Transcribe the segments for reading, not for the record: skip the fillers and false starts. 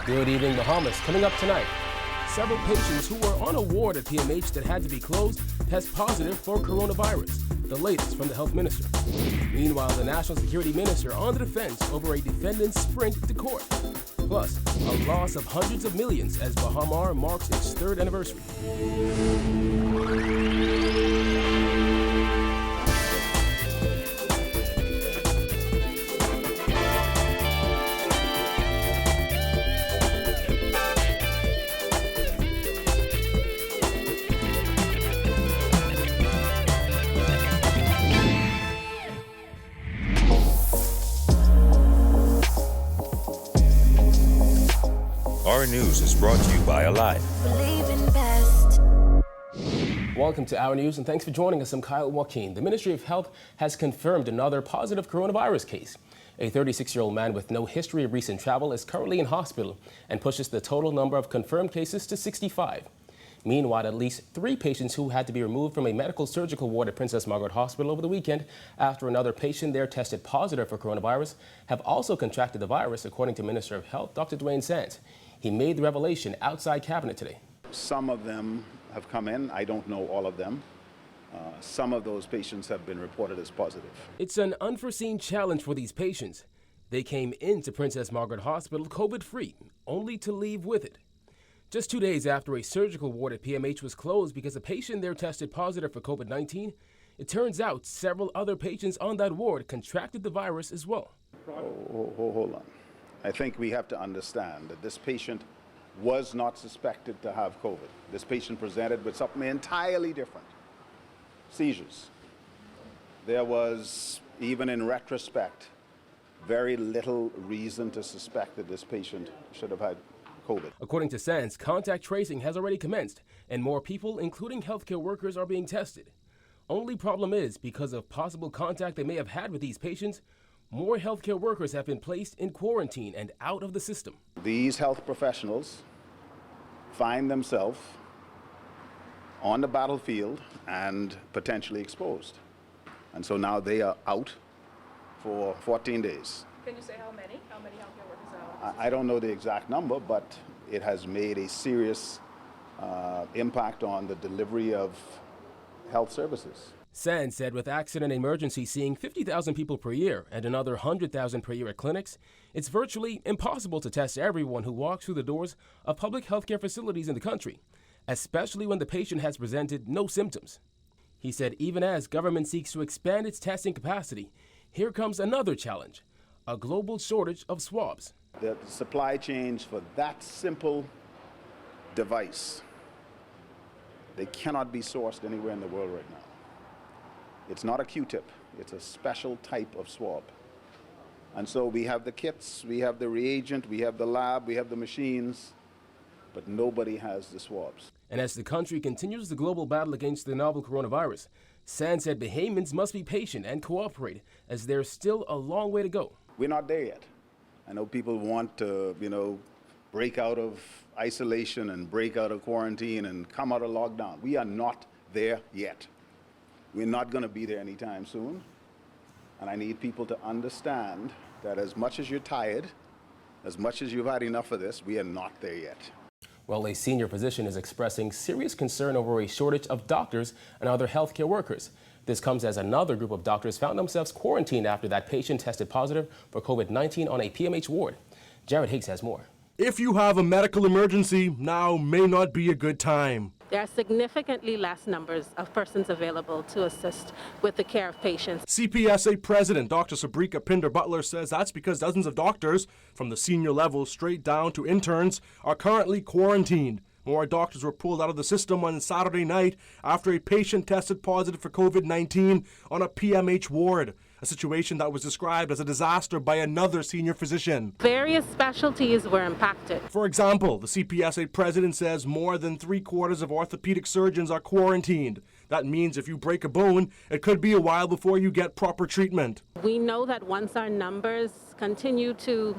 Good evening, Bahamas. Coming up tonight, several patients who were on a ward at PMH that had to be closed test positive for coronavirus. The latest from the health minister. Meanwhile, the national security minister on the defense over a defendant's sprint to court. Plus, a loss of hundreds of millions as Baha Mar marks its 3rd anniversary. Our news is brought to you by Alive. Welcome to Our News and thanks for joining us. I'm Kyle Joaquin. The Ministry of Health has confirmed another positive coronavirus case. A 36-year-old man with no history of recent travel is currently in hospital and pushes the total number of confirmed cases to 65. Meanwhile, at least 3 patients who had to be removed from a medical surgical ward at Princess Margaret Hospital over the weekend after another patient there tested positive for coronavirus have also contracted the virus, according to Minister of Health, Dr. Dwayne Sands. He made the revelation outside cabinet today. Some of them have come in. I don't know all of them. Some of those patients have been reported as positive. It's an unforeseen challenge for these patients. They came into Princess Margaret Hospital COVID-free, only to leave with it. Just 2 days after a surgical ward at PMH was closed because a patient there tested positive for COVID-19, it turns out several other patients on that ward contracted the virus as well. Hold on. I think we have to understand that this patient was not suspected to have COVID. This patient presented with something entirely different, seizures. There was, even in retrospect, very little reason to suspect that this patient should have had COVID. According to Sands, contact tracing has already commenced, and more people, including healthcare workers, are being tested. Only problem is, because of possible contact they may have had with these patients, more healthcare workers have been placed in quarantine and out of the system. These health professionals find themselves on the battlefield and potentially exposed. And so now they are out for 14 days. Can you say how many healthcare workers are out? I don't know the exact number, but it has made a serious impact on the delivery of health services. Sands said with accident emergency seeing 50,000 people per year and another 100,000 per year at clinics, it's virtually impossible to test everyone who walks through the doors of public healthcare facilities in the country, especially when the patient has presented no symptoms. He said even as government seeks to expand its testing capacity, here comes another challenge, a global shortage of swabs. The supply chains for that simple device, they cannot be sourced anywhere in the world right now. It's not a Q-tip, it's a special type of swab. And so we have the kits, we have the reagent, we have the lab, we have the machines, but nobody has the swabs. And as the country continues the global battle against the novel coronavirus, Sands said Bahamians must be patient and cooperate as there's still a long way to go. We're not there yet. I know people want to, break out of isolation and break out of quarantine and come out of lockdown. We are not there yet. We're not going to be there anytime soon. And I need people to understand that as much as you're tired, as much as you've had enough of this, we are not there yet. Well, a senior physician is expressing serious concern over a shortage of doctors and other healthcare workers. This comes as another group of doctors found themselves quarantined after that patient tested positive for COVID-19 on a PMH ward. Jared Higgs has more. If you have a medical emergency, now may not be a good time. There are significantly less numbers of persons available to assist with the care of patients. CPSA President Dr. Sabrika Pinder-Butler says that's because dozens of doctors, from the senior level straight down to interns, are currently quarantined. More doctors were pulled out of the system on Saturday night after a patient tested positive for COVID-19 on a PMH ward, a situation that was described as a disaster by another senior physician. Various specialties were impacted. For example, the CPSA president says more than 3/4 of orthopedic surgeons are quarantined. That means if you break a bone, it could be a while before you get proper treatment. We know that once our numbers continue to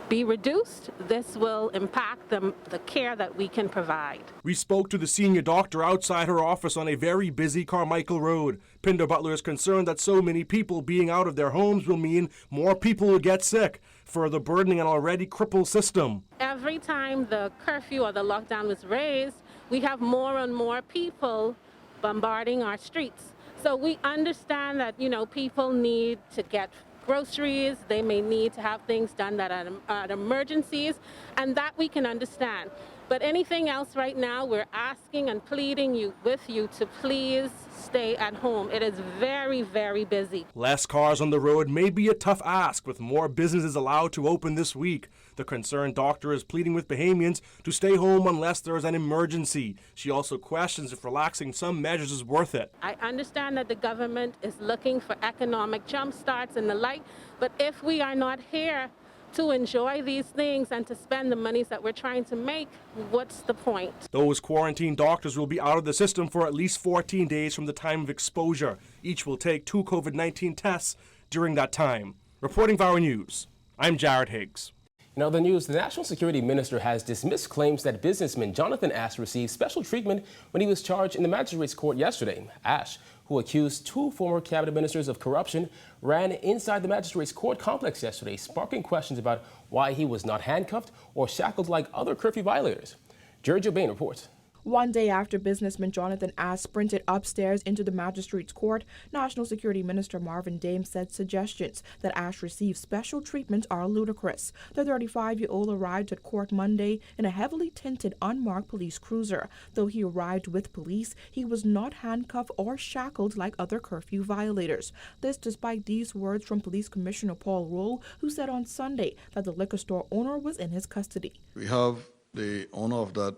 be reduced, this will impact the care that we can provide. We spoke to the senior doctor outside her office on a very busy Carmichael Road. Pinder-Butler is concerned that so many people being out of their homes will mean more people will get sick. further burdening an already crippled system. Every time the curfew or the lockdown was raised, we have more and more people bombarding our streets. So we understand that, people need to get groceries, they may need to have things done that are emergencies, and that we can understand. But anything else right now, we're asking and pleading with you to please stay at home. It is very, very busy. Less cars on the road may be a tough ask with more businesses allowed to open this week. The concerned doctor is pleading with Bahamians to stay home unless there is an emergency. She also questions if relaxing some measures is worth it. I understand that the government is looking for economic jump starts and the like, but if we are not here to enjoy these things and to spend the monies that we're trying to make, what's the point? Those quarantined doctors will be out of the system for at least 14 days from the time of exposure. Each will take 2 COVID-19 tests during that time. Reporting for Our News, I'm Jared Higgs. In other news, the National Security Minister has dismissed claims that businessman Jonathan Ash received special treatment when he was charged in the magistrate's court yesterday. Ash, who accused 2 former cabinet ministers of corruption, ran inside the magistrate's court complex yesterday, sparking questions about why he was not handcuffed or shackled like other curfew violators. Georgia Bain reports. One day after businessman Jonathan Ash sprinted upstairs into the magistrate's court, National Security Minister Marvin Dame said suggestions that Ash receive special treatment are ludicrous. The 35-year-old arrived at court Monday in a heavily tinted unmarked police cruiser. Though he arrived with police, he was not handcuffed or shackled like other curfew violators. This despite these words from Police Commissioner Paul Roll, who said on Sunday that the liquor store owner was in his custody. We have the owner of that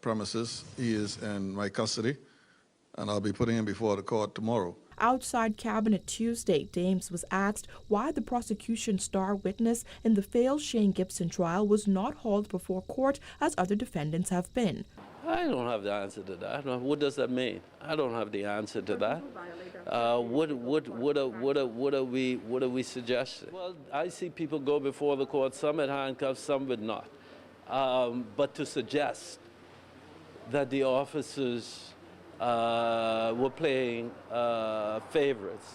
premises. He is in my custody, and I'll be putting him before the court tomorrow. Outside Cabinet Tuesday, Dames was asked why the prosecution's star witness in the failed Shane Gibson trial was not hauled before court as other defendants have been. I don't have the answer to that. What does that mean? I don't have the answer to that. What are we suggesting? Well, I see people go before the court, some with handcuffs, some with not. But to suggest that the officers were playing favorites,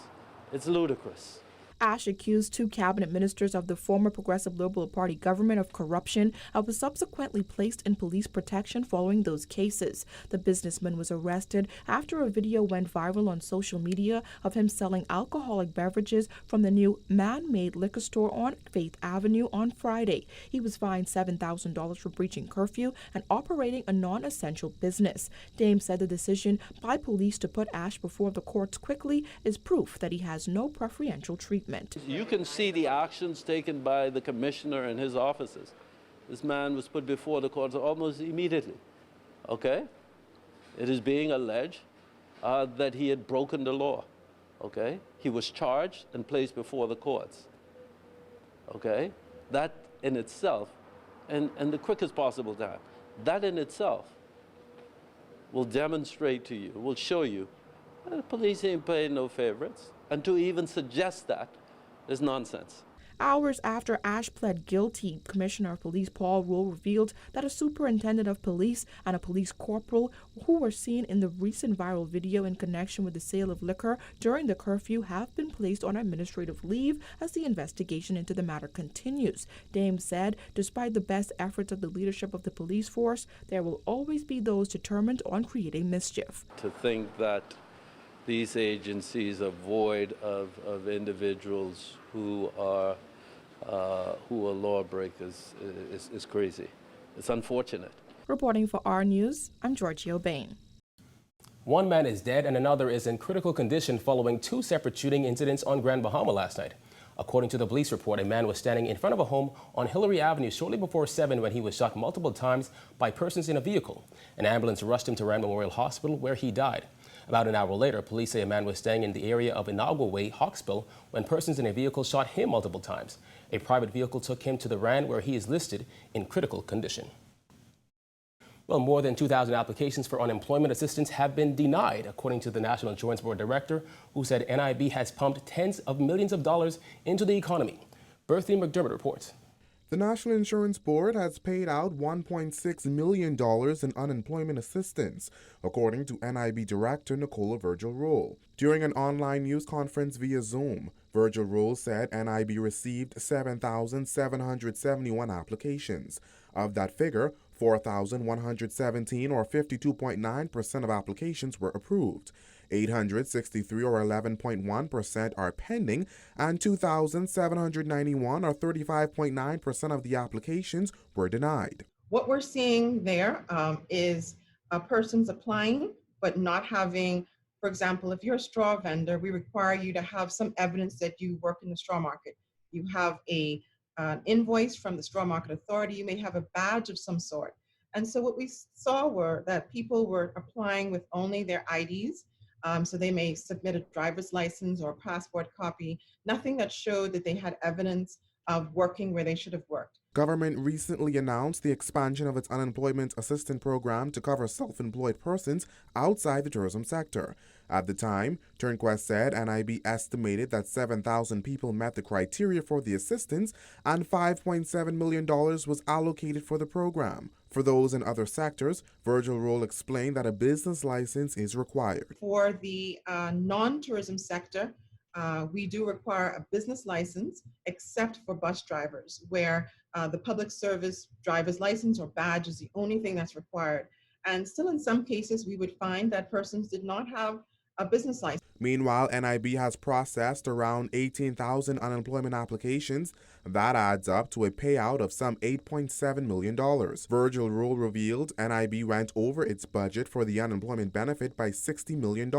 it's ludicrous. Ash accused 2 cabinet ministers of the former Progressive Liberal Party government of corruption and was subsequently placed in police protection following those cases. The businessman was arrested after a video went viral on social media of him selling alcoholic beverages from the new man-made liquor store on Faith Avenue on Friday. He was fined $7,000 for breaching curfew and operating a non-essential business. Dame said the decision by police to put Ash before the courts quickly is proof that he has no preferential treatment. You can see the actions taken by the commissioner and his officers. This man was put before the courts almost immediately, okay? It is being alleged that he had broken the law, okay? He was charged and placed before the courts, okay? That in itself, and the quickest possible time, that in itself will demonstrate to you, will show you that the police ain't paying no favorites. And to even suggest that is nonsense. Hours after Ash pled guilty, Commissioner of Police Paul Roll revealed that a superintendent of police and a police corporal who were seen in the recent viral video in connection with the sale of liquor during the curfew have been placed on administrative leave as the investigation into the matter continues. Dame said, despite the best efforts of the leadership of the police force, there will always be those determined on creating mischief. To think that these agencies are void of individuals who are lawbreakers is crazy. It's unfortunate. Reporting for Our News, I'm Georgia Bain. One man is dead and another is in critical condition following 2 separate shooting incidents on Grand Bahama last night. According to the police report, a man was standing in front of a home on Hillary Avenue shortly before 7 when he was shot multiple times by persons in a vehicle. An ambulance rushed him to Rand Memorial Hospital where he died. About an hour later, police say a man was staying in the area of Inaugural Way, Hawksbill, when persons in a vehicle shot him multiple times. A private vehicle took him to the Rand where he is listed in critical condition. Well, more than 2,000 applications for unemployment assistance have been denied, according to the National Insurance Board director, who said NIB has pumped tens of millions of dollars into the economy. Berthy McDermott reports. The National Insurance Board has paid out $1.6 million in unemployment assistance, according to NIB Director Nicola Virgil Roll. During an online news conference via Zoom, Virgil Rule said NIB received 7,771 applications. Of that figure, 4,117 or 52.9% of applications were approved. 863 or 11.1% are pending, and 2,791 or 35.9% of the applications were denied. What we're seeing there is persons applying but not having, for example, if you're a straw vendor, we require you to have some evidence that you work in the straw market. You have an invoice from the Straw Market Authority, you may have a badge of some sort. And so what we saw were that people were applying with only their IDs. So they may submit a driver's license or a passport copy, nothing that showed that they had evidence of working where they should have worked. Government recently announced the expansion of its unemployment assistance program to cover self-employed persons outside the tourism sector. At the time, Turnquest said NIB estimated that 7,000 people met the criteria for the assistance and $5.7 million was allocated for the program. For those in other sectors, Virgil Rule explained that a business license is required. For the non-tourism sector, we do require a business license, except for bus drivers, where the public service driver's license or badge is the only thing that's required. And still in some cases, we would find that persons did not have a business license. Meanwhile, NIB has processed around 18,000 unemployment applications. That adds up to a payout of some $8.7 million. Virgil Rule revealed NIB went over its budget for the unemployment benefit by $60 million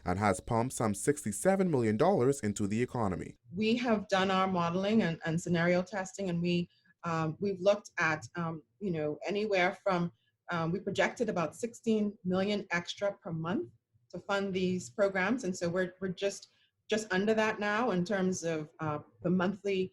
and has pumped some $67 million into the economy. We have done our modeling and scenario testing, and we've looked at anywhere from we projected about 16 million extra per month to fund these programs, and so we're just under that now in terms of the monthly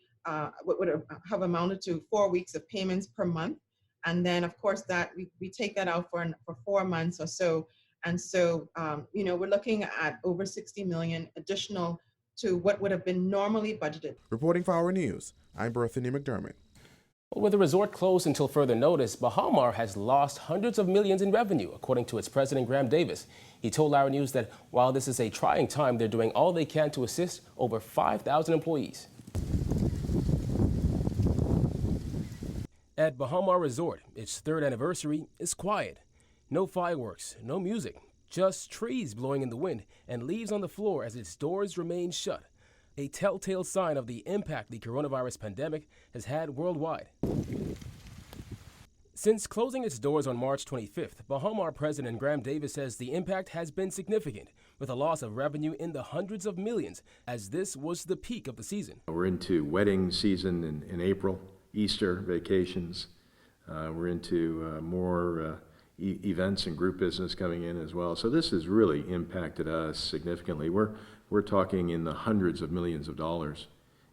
what would have amounted to 4 weeks of payments per month, and then of course that we take that out for 4 months or so, and so we're looking at over 60 million additional to what would have been normally budgeted. Reporting for Our News, I'm Berthany McDermott. With the resort closed until further notice, Baha Mar has lost hundreds of millions in revenue, according to its president, Graham Davis. He told Our News that while this is a trying time, they're doing all they can to assist over 5,000 employees. At Baha Mar Resort, its third anniversary is quiet. No fireworks, no music, just trees blowing in the wind and leaves on the floor as its doors remain shut. A telltale sign of the impact the coronavirus pandemic has had worldwide. Since closing its doors on March 25th, Baha Mar President Graham Davis says the impact has been significant, with a loss of revenue in the hundreds of millions, as this was the peak of the season. We're into wedding season in April, Easter vacations. We're into more events and group business coming in as well. So this has really impacted us significantly. We're talking in the hundreds of millions of dollars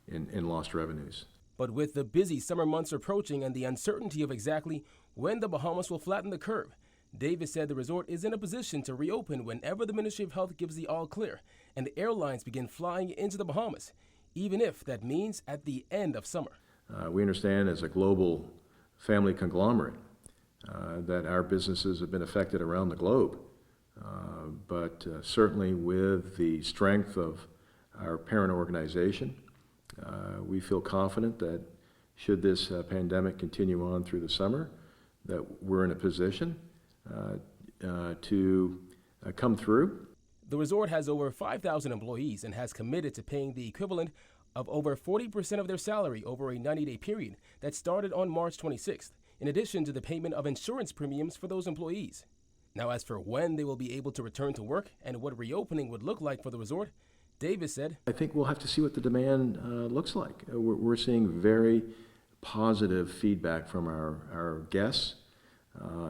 in lost revenues. But with the busy summer months approaching and the uncertainty of exactly when the Bahamas will flatten the curve, Davis said the resort is in a position to reopen whenever the Ministry of Health gives the all clear and airlines begin flying into the Bahamas, even if that means at the end of summer. We understand as a global family conglomerate that our businesses have been affected around the globe. But certainly with the strength of our parent organization, we feel confident that should this pandemic continue on through the summer, that we're in a position to come through. The resort has over 5,000 employees and has committed to paying the equivalent of over 40% of their salary over a 90-day period that started on March 26th, in addition to the payment of insurance premiums for those employees. Now, as for when they will be able to return to work and what reopening would look like for the resort, Davis said, I think we'll have to see what the demand looks like. We're seeing very positive feedback from our guests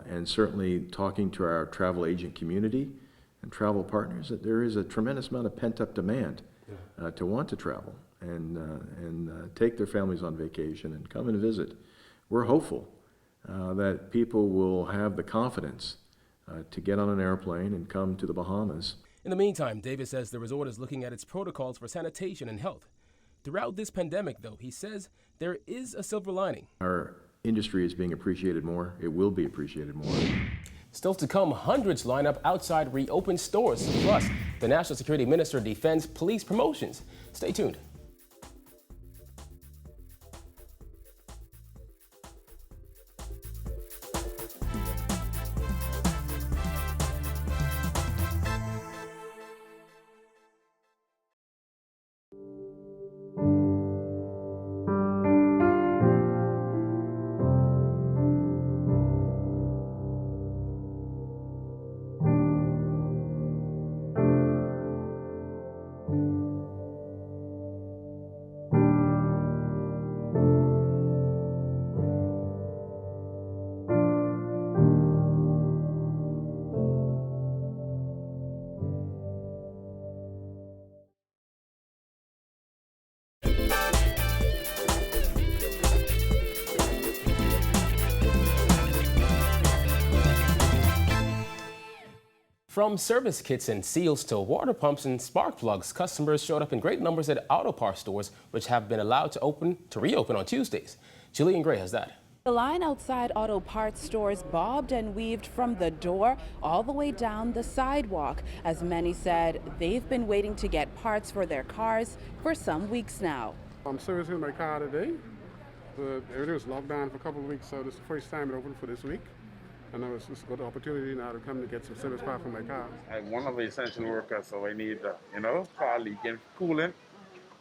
and certainly talking to our travel agent community and travel partners that there is a tremendous amount of pent-up demand to want to travel and take their families on vacation and come and visit. We're hopeful that people will have the confidence to get on an airplane and come to the Bahamas. In the meantime, Davis says the resort is looking at its protocols for sanitation and health. Throughout this pandemic, though, he says there is a silver lining. Our industry is being appreciated more. It will be appreciated more. Still to come, hundreds line up outside reopened stores. Plus, The National Security Minister defends police promotions. Stay tuned. From service kits and seals to water pumps and spark plugs, customers showed up in great numbers at auto parts stores, which have been allowed to reopen on Tuesdays. Jillian Gray has that. The line outside auto parts stores bobbed and weaved from the door all the way down the sidewalk, as many said they've been waiting to get parts for their cars for some weeks now. I'm servicing my car today, but everything was locked down for a couple of weeks, so this is the first time it opened for this week. And it's a good opportunity now to come to get some service part for my car. I'm one of the essential workers, so I need, car leaking, coolant.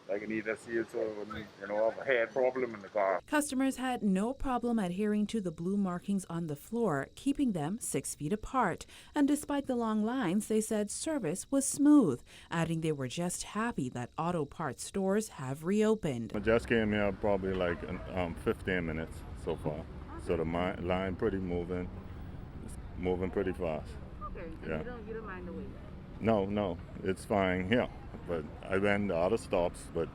Like I need to see it, so I have a head problem in the car. Customers had no problem adhering to the blue markings on the floor, keeping them 6 feet apart. And despite the long lines, they said service was smooth, adding they were just happy that auto parts stores have reopened. I just came here probably like 15 minutes so far, so the line moving pretty fast. Okay, yeah. You don't mind the wait? No, it's fine here. But I went to other stops, but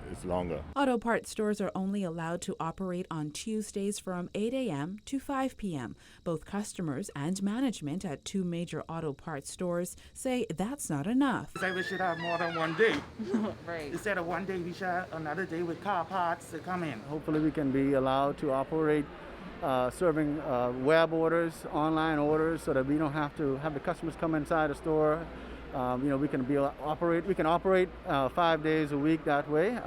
it's longer. Auto parts stores are only allowed to operate on Tuesdays from 8 a.m. to 5 p.m. Both customers and management at 2 major auto parts stores say that's not enough. We should have more than one day. Right. Instead of one day, we should have another day with car parts to come in. Hopefully we can be allowed to operate serving web orders, online orders, so that we don't have to have the customers come inside the store. We can operate 5 days a week that way,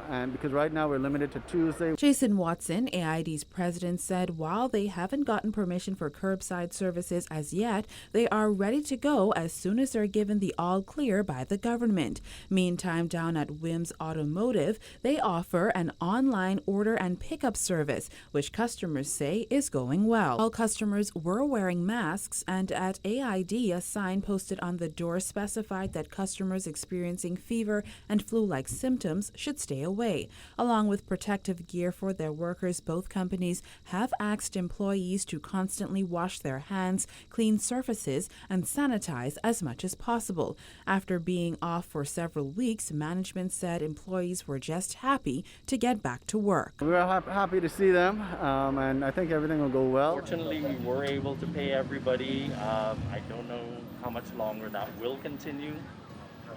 and because right now we're limited to Tuesday. Jason Watson, AID's president, said while they haven't gotten permission for curbside services as yet, they are ready to go as soon as they're given the all clear by the government. Meantime, down at Wims Automotive, they offer an online order and pickup service, which customers say is going well. All customers were wearing masks, and at AID, a sign posted on the door specified that customers experiencing fever and flu-like symptoms should stay away. Along with protective gear for their workers, both companies have asked employees to constantly wash their hands, clean surfaces, and sanitize as much as possible. After being off for several weeks, management said employees were just happy to get back to work. We're happy to see them, and I think everything will go well. Fortunately, we were able to pay everybody. I don't know how much longer that will continue.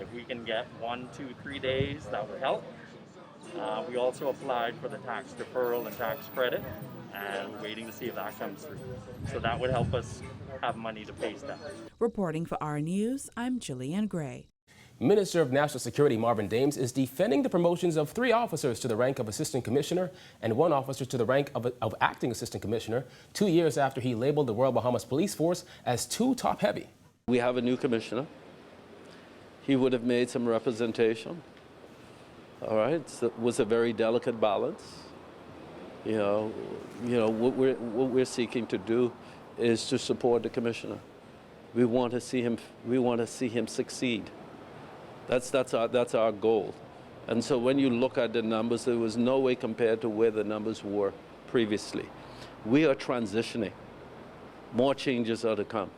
If we can get 1, 2, 3 days, that would help. We also applied for the tax deferral and tax credit, and we're waiting to see if that comes through. So that would help us have money to pay staff. Reporting for our news, I'm Jillian Gray. Minister of National Security Marvin Dames is defending the promotions of 3 officers to the rank of Assistant Commissioner and 1 officer to the rank of Acting Assistant Commissioner 2 years after he labeled the Royal Bahamas Police Force as too top-heavy. We have a new commissioner. He would have made some representation. All right, so it was a very delicate balance. What we're seeking to do is to support the commissioner. We want to see him. We want to see him succeed. That's our goal. And so when you look at the numbers, there was no way compared to where the numbers were previously. We are transitioning. More changes are to come.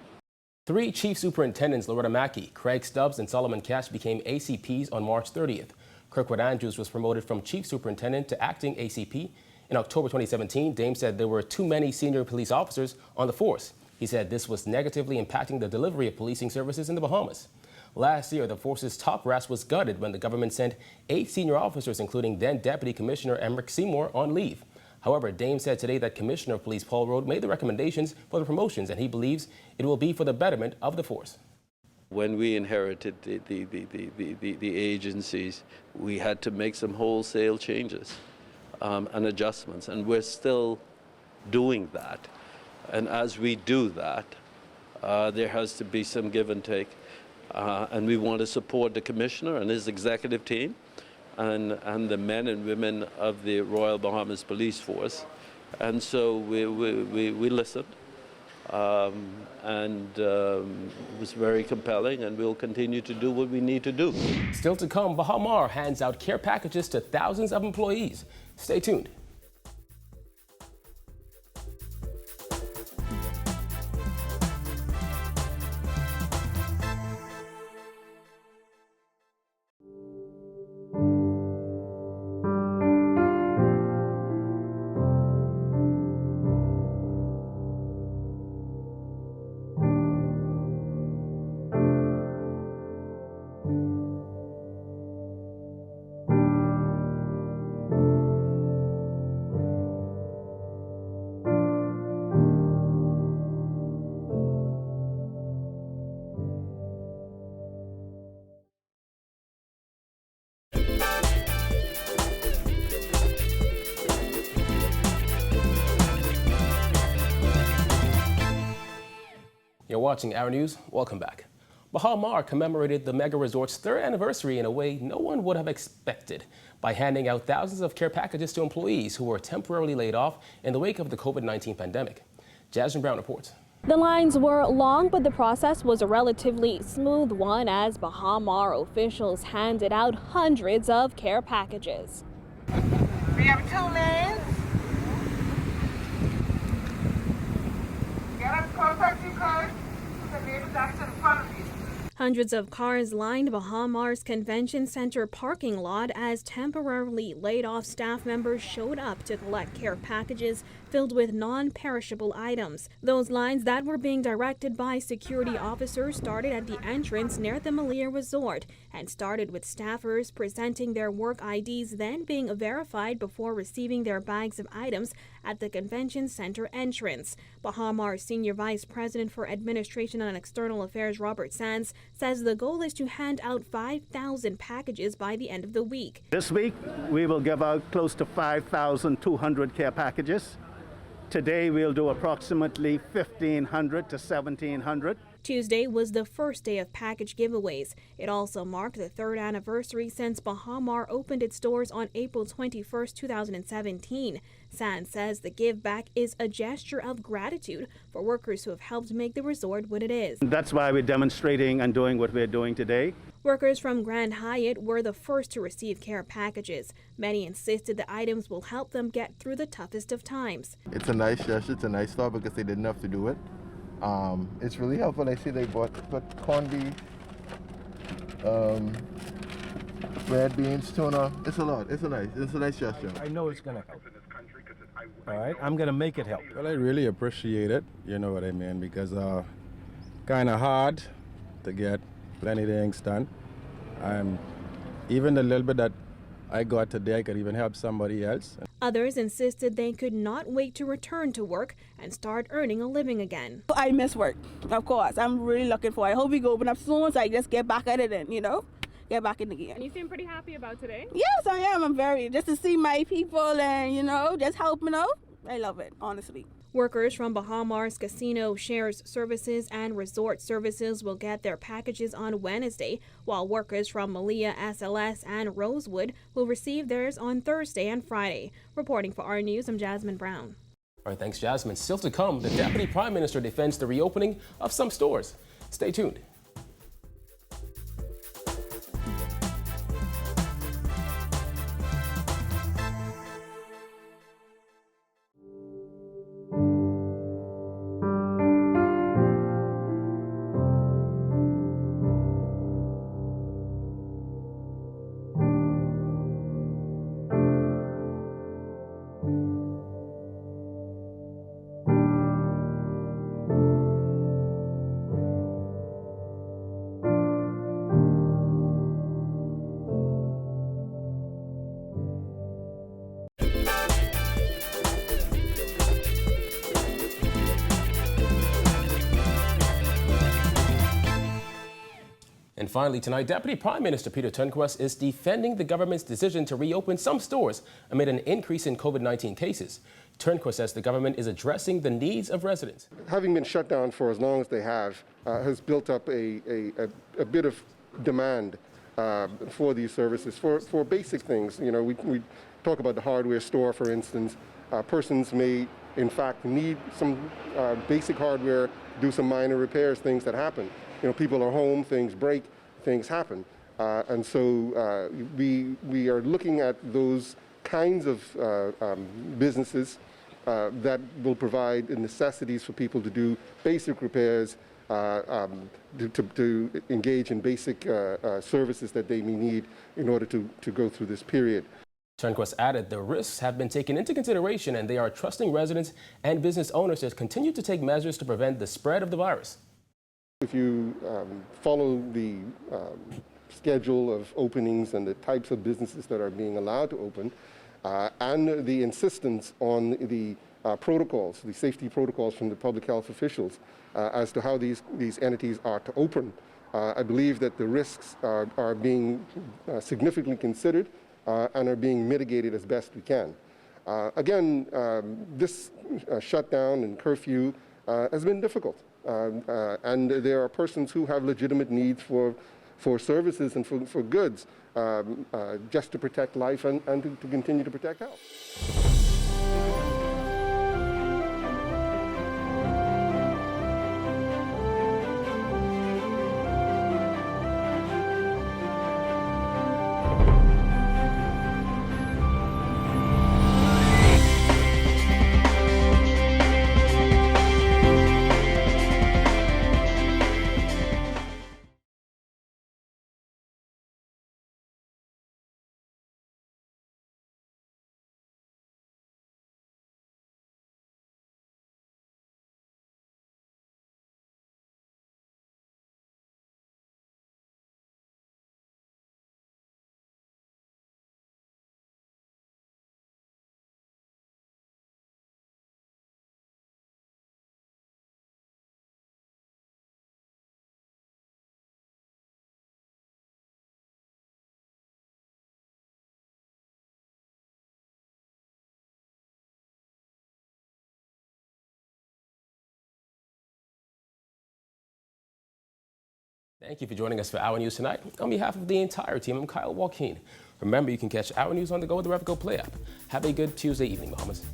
3 Chief Superintendents, Loretta Mackey, Craig Stubbs, and Solomon Cash, became ACPs on March 30th. Kirkwood Andrews was promoted from Chief Superintendent to Acting ACP. In October 2017, Dames said there were too many senior police officers on the force. He said this was negatively impacting the delivery of policing services in the Bahamas. Last year, the force's top brass was gutted when the government sent 8 senior officers, including then Deputy Commissioner Emmerich Seymour, on leave. However, Dames said today that Commissioner of Police Paul Rode made the recommendations for the promotions, and he believes it will be for the betterment of the force. When we inherited the agencies, we had to make some wholesale changes and adjustments, and we're still doing that. And as we do that, there has to be some give and take. And we want to support the commissioner and his executive team and the men and women of the Royal Bahamas Police Force. And so we listened. It was very compelling, and we'll continue to do what we need to do. Still to come, Baha Mar hands out care packages to thousands of employees. Stay tuned. You're watching Our News. Welcome back. Baha Mar commemorated the mega resort's 3rd anniversary in a way no one would have expected by handing out thousands of care packages to employees who were temporarily laid off in the wake of the COVID-19 pandemic. Jasmine Brown reports. The lines were long, but the process was a relatively smooth one as Baha Mar officials handed out hundreds of care packages. We have 2 lanes. Get a contact you card. The name is actually in front of you. Hundreds of cars lined Baha Mar's convention center parking lot as temporarily laid off staff members showed up to collect care packages filled with non-perishable items. Those lines that were being directed by security officers started at the entrance near the Malia Resort and started with staffers presenting their work IDs, then being verified before receiving their bags of items at the convention center entrance. Baha Mar's Senior Vice President for Administration and External Affairs, Robert Sands, says the goal is to hand out 5,000 packages by the end of the week. This week, we will give out close to 5,200 care packages. Today, we'll do approximately 1,500 to 1,700. Tuesday was the first day of package giveaways. It also marked the 3rd anniversary since Baha Mar opened its doors on April 21, 2017. Sands says the give back is a gesture of gratitude for workers who have helped make the resort what it is. That's why we're demonstrating and doing what we're doing today. Workers from Grand Hyatt were the first to receive care packages. Many insisted the items will help them get through the toughest of times. It's a nice gesture, it's a nice thought because they didn't have to do it. It's really helpful. I see they put corned beef, red beans, tuna. It's a lot. It's a nice gesture. I know it's gonna help. All right, I'm gonna make it help. Well, I really appreciate it. You know what I mean? Because kind of hard to get plenty of things done. Even the little bit that I got today, I could even help somebody else. Others insisted they could not wait to return to work and start earning a living again. I miss work, of course. I'm really looking for it. I hope we go open up soon so I just get back at it and, get back in the gear. And you seem pretty happy about today? Yes, I am. I'm very, just to see my people and, just help, I love it, honestly. Workers from Baha Mar's Casino, Shares Services, and Resort Services will get their packages on Wednesday, while workers from Malia, SLS, and Rosewood will receive theirs on Thursday and Friday. Reporting for Our News, I'm Jasmine Brown. All right, thanks, Jasmine. Still to come, the Deputy Prime Minister defends the reopening of some stores. Stay tuned. And finally tonight, Deputy Prime Minister Peter Turnquest is defending the government's decision to reopen some stores amid an increase in COVID-19 cases. Turnquest says the government is addressing the needs of residents. Having been shut down for as long as they have has built up a bit of demand for these services, for basic things. You know, we talk about the hardware store, for instance. Persons may, in fact, need some basic hardware, do some minor repairs, things that happen. You know, people are home, things break, things happen. And so we are looking at those kinds of businesses that will provide the necessities for people to do basic repairs, to engage in basic services that they may need in order to go through this period. Turnquest added the risks have been taken into consideration and they are trusting residents and business owners to continue to take measures to prevent the spread of the virus. If you follow the schedule of openings and the types of businesses that are being allowed to open, and the insistence on the protocols, the safety protocols from the public health officials as to how these entities are to open, I believe that the risks are being significantly considered and are being mitigated as best we can. Again, this shutdown and curfew has been difficult, and there are persons who have legitimate needs for services and for goods, just to protect life and to continue to protect health. Thank you for joining us for Our News tonight. On behalf of the entire team, I'm Kyle Joaquin. Remember, you can catch Our News on the go with the Rev Go Play app. Have a good Tuesday evening, Bahamas.